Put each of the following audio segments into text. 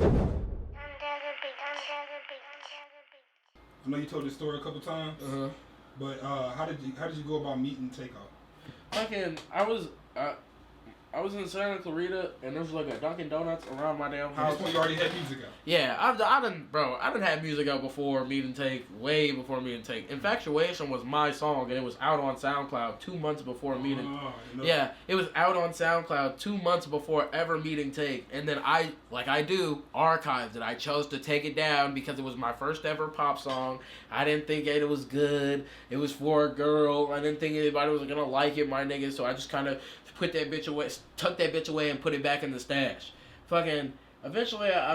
I know you told this story a couple times, but how did you go about meeting Takeoff? Fucking, I was in Santa Clarita, and there was like a Dunkin' Donuts around my damn house. You already had music out. Yeah, I done had music out before Meet and Take, way before Meet and Take. Infatuation was my song, and it was out on SoundCloud 2 months before Meet and Yeah, it was out on SoundCloud 2 months before ever Meet and Take. And then I archived it. I chose to take it down because it was my first ever pop song. I didn't think it was good. It was for a girl. I didn't think anybody was gonna like it, my nigga, so I just kind of put that bitch away, tuck that bitch away, and put it back in the stash. Fucking. Eventually, I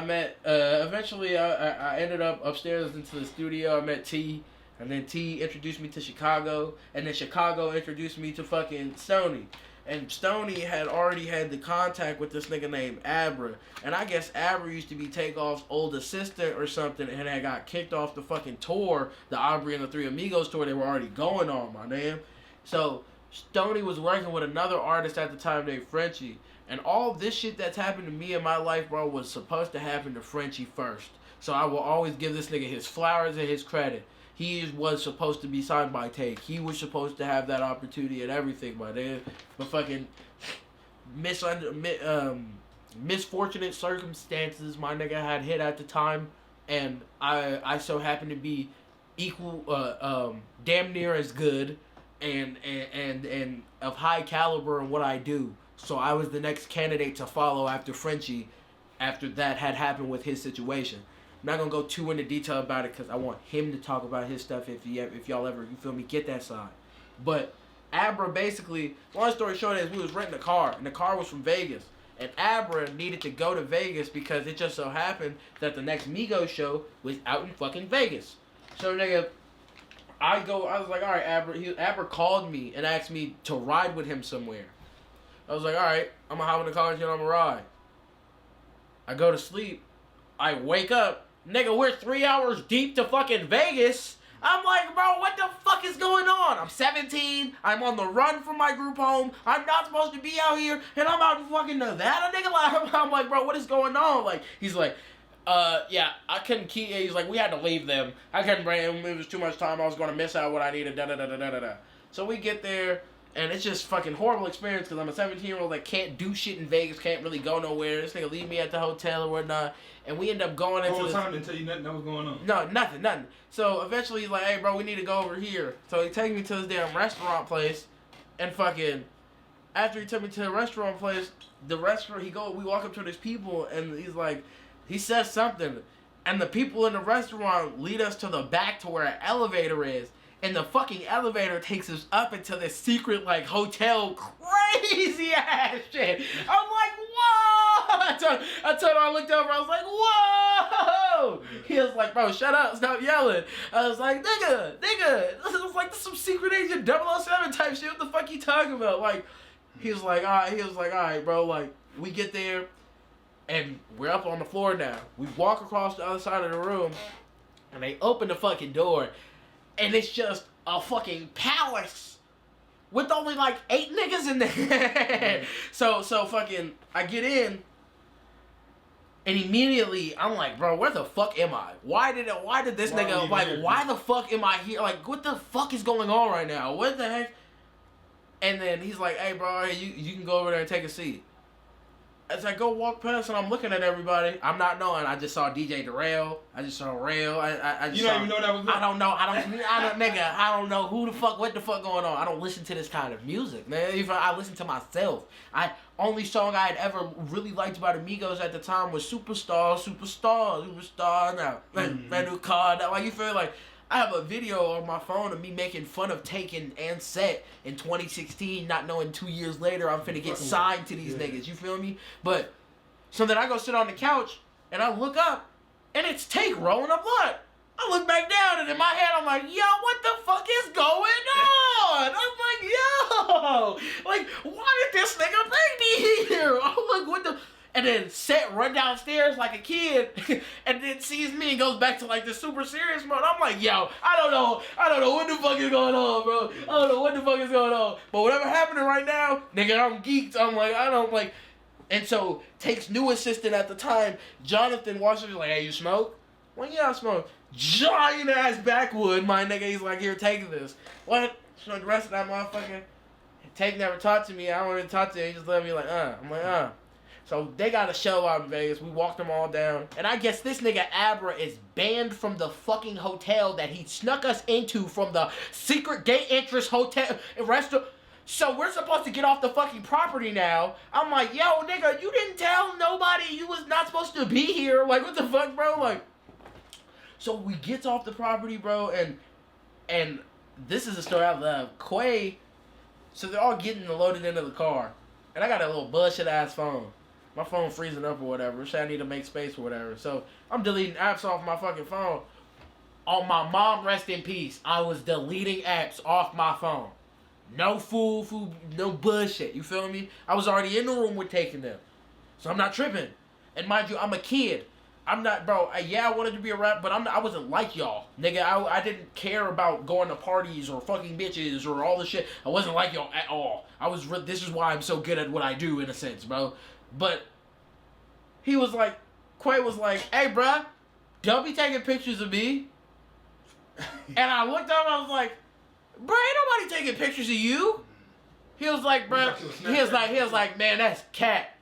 ended up upstairs into the studio. I met T, and then T introduced me to Chicago, and then Chicago introduced me to fucking Stoney. And Stoney had already had the contact with this nigga named Abra. And I guess Abra used to be Takeoff's old assistant or something, and had got kicked off the fucking tour, the Aubrey and the Three Amigos tour they were already going on, my name. So Stoney was working with another artist at the time named Frenchie. And all this shit that's happened to me in my life, bro, was supposed to happen to Frenchie first. So I will always give this nigga his flowers and his credit. He was supposed to be signed by Take. He was supposed to have that opportunity and everything, my nigga. But fucking misfortunate circumstances my nigga had hit at the time. And I so happened to be equal, damn near as good and of high caliber in what I do. So I was the next candidate to follow after Frenchie, after that had happened with his situation. I'm not gonna go too into detail about it because I want him to talk about his stuff if y'all ever, you feel me, get that side. But Abra basically, long story short is we was renting a car, and the car was from Vegas. And Abra needed to go to Vegas because it just so happened that the next Migos show was out in fucking Vegas. So nigga, I was like, alright, Abra called me and asked me to ride with him somewhere. I was like, alright, I'm gonna hop in the car and I'm gonna ride. I go to sleep. I wake up. Nigga, we're 3 hours deep to fucking Vegas. I'm like, bro, what the fuck is going on? I'm 17. I'm on the run from my group home. I'm not supposed to be out here. And I'm out in fucking Nevada, nigga. Like, I'm like, bro, what is going on? Like, he's like, yeah, I couldn't keep. He's like, we had to leave them. I couldn't bring him. It was too much time. I was going to miss out what I needed. Da-da-da-da-da-da. So we get there. And it's just fucking horrible experience because I'm a 17-year-old that can't do shit in Vegas, can't really go nowhere. This nigga leave me at the hotel or whatnot. And we end up going into the whole time didn't tell you nothing that was going on? No, nothing. So eventually he's like, hey, bro, we need to go over here. So he takes me to this damn restaurant place. And fucking, after he took me to the restaurant place, we walk up to these people and he's like, he says something. And the people in the restaurant lead us to the back to where an elevator is. And the fucking elevator takes us up into this secret, like, hotel crazy ass shit. I'm like, whoa! I looked over, I was like, whoa! He was like, bro, shut up, stop yelling. I was like, nigga, this is like some secret agent 007 type shit. What the fuck you talking about? Like, he was like, all right, bro, like, we get there, and we're up on the floor now. We walk across the other side of the room, and they open the fucking door. And it's just a fucking palace with only like 8 niggas in there. So fucking, I get in, and immediately I'm like, bro, where the fuck am I? Why did this nigga, like, why the fuck am I here? Like, what the fuck is going on right now? What the heck? And then he's like, hey, bro, you can go over there and take a seat. As I go walk past and I'm looking at everybody, I'm not knowing. I just saw DJ Darrell. I just saw Rail. You don't even know that was me? I don't know. Nigga, I don't know what the fuck going on. I don't listen to this kind of music, man. Even I listen to myself. Only song I had ever really liked by the Migos at the time was Superstar now. That new car. Like, you feel like, I have a video on my phone of me making fun of Taken and Set in 2016, not knowing 2 years later I'm finna get signed to these niggas. You feel me? But, so then I go sit on the couch, and I look up, and it's Take rolling a blunt. I look back down, and in my head I'm like, yo, what the fuck is going on? I'm like, yo, like, why did this nigga bring me here? I'm like, what the... And then Set run downstairs like a kid, and then sees me and goes back to like the super serious mode. I'm like, yo, I don't know what the fuck is going on, bro. I don't know what the fuck is going on. But whatever happening right now, nigga, I'm geeked. I'm like, And so Take's new assistant at the time, Jonathan Washington, like, hey, you smoke? Well, yeah, I smoke. Giant ass backwood, my nigga. He's like, here, take this. What? So the rest of that motherfucker. Take never talked to me. I don't want to talk to him. He just let me like, I'm like, So they got a show out in Vegas. We walked them all down. And I guess this nigga Abra is banned from the fucking hotel that he snuck us into from the secret gay interest hotel restaurant. So we're supposed to get off the fucking property now. I'm like, yo, nigga, you didn't tell nobody you was not supposed to be here. Like, what the fuck, bro? Like, so we get off the property, bro, and this is a story I love. Quay, so they're all getting loaded into the car. And I got a little bullshit ass phone. My phone freezing up or whatever. So I need to make space or whatever. So I'm deleting apps off my fucking phone. On my mom, rest in peace, I was deleting apps off my phone. No fool, no bullshit. You feel me? I was already in the room with taking them. So I'm not tripping. And mind you, I'm a kid. I'm not, bro. I wanted to be a rap, but I wasn't like y'all, nigga. I didn't care about going to parties or fucking bitches or all this shit. I wasn't like y'all at all. This is why I'm so good at what I do, in a sense, bro. But he was like, Quay was like, hey, bruh, don't be taking pictures of me. And I looked up, I was like, bruh, ain't nobody taking pictures of you. He was like, bruh, he was like, man, that's cat.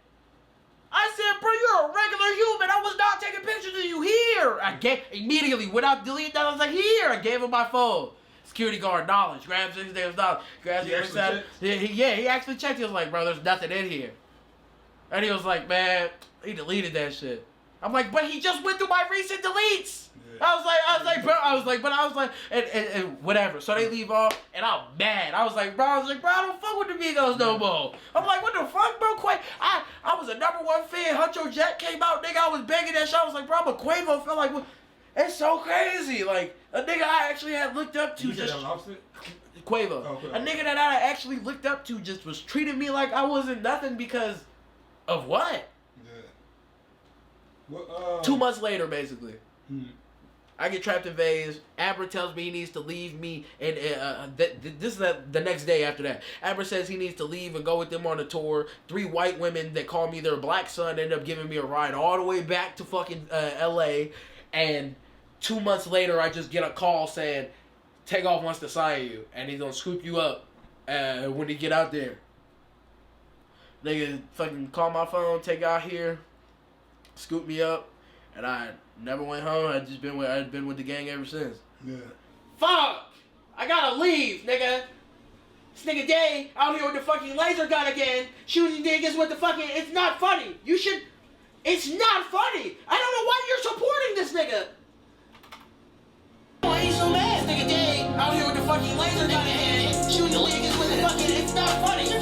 I said, bro, you're a regular human. I was not taking pictures of you here. I gave, immediately, without deleting that, I was like, here. I gave him my phone. Security guard, knowledge. Grabs $6 grabs the other side. He actually checked. He was like, bro, there's nothing in here. And he was like, man, he deleted that shit. I'm like, but he just went through my recent deletes. Yeah. I was like, and whatever. So they leave off, and I'm mad. I was like, bro, I don't fuck with the Migos no more. I'm like, what the fuck, bro? I was a #1 fan. Huncho Jack came out, nigga. I was begging that shit. I was like, bro, I'm a Quavo fan. Like, it's so crazy. Like, a nigga I actually had looked up to just. Quavo. Oh, a nigga that I actually looked up to just was treating me like I wasn't nothing because of what? Yeah. 2 months later, basically. I get trapped in Vegas. Abra tells me he needs to leave me, and this is the next day after that. Abra says he needs to leave and go with them on a tour. 3 white women that call me their black son end up giving me a ride all the way back to fucking L.A. And 2 months later, I just get a call saying, Takeoff wants to sign you, and he's gonna scoop you up when he get out there. Nigga fucking call my phone, take out here, scoop me up, and I never went home. I'd been with the gang ever since. Yeah. Fuck! I gotta leave, nigga. This nigga Day out here with the fucking laser gun again, shooting niggas with the fucking. It's not funny. You should. It's not funny. I don't know why you're supporting this nigga. Why are you so mad, nigga Day out here with the fucking laser gun again, shooting niggas with the fucking. It's not funny.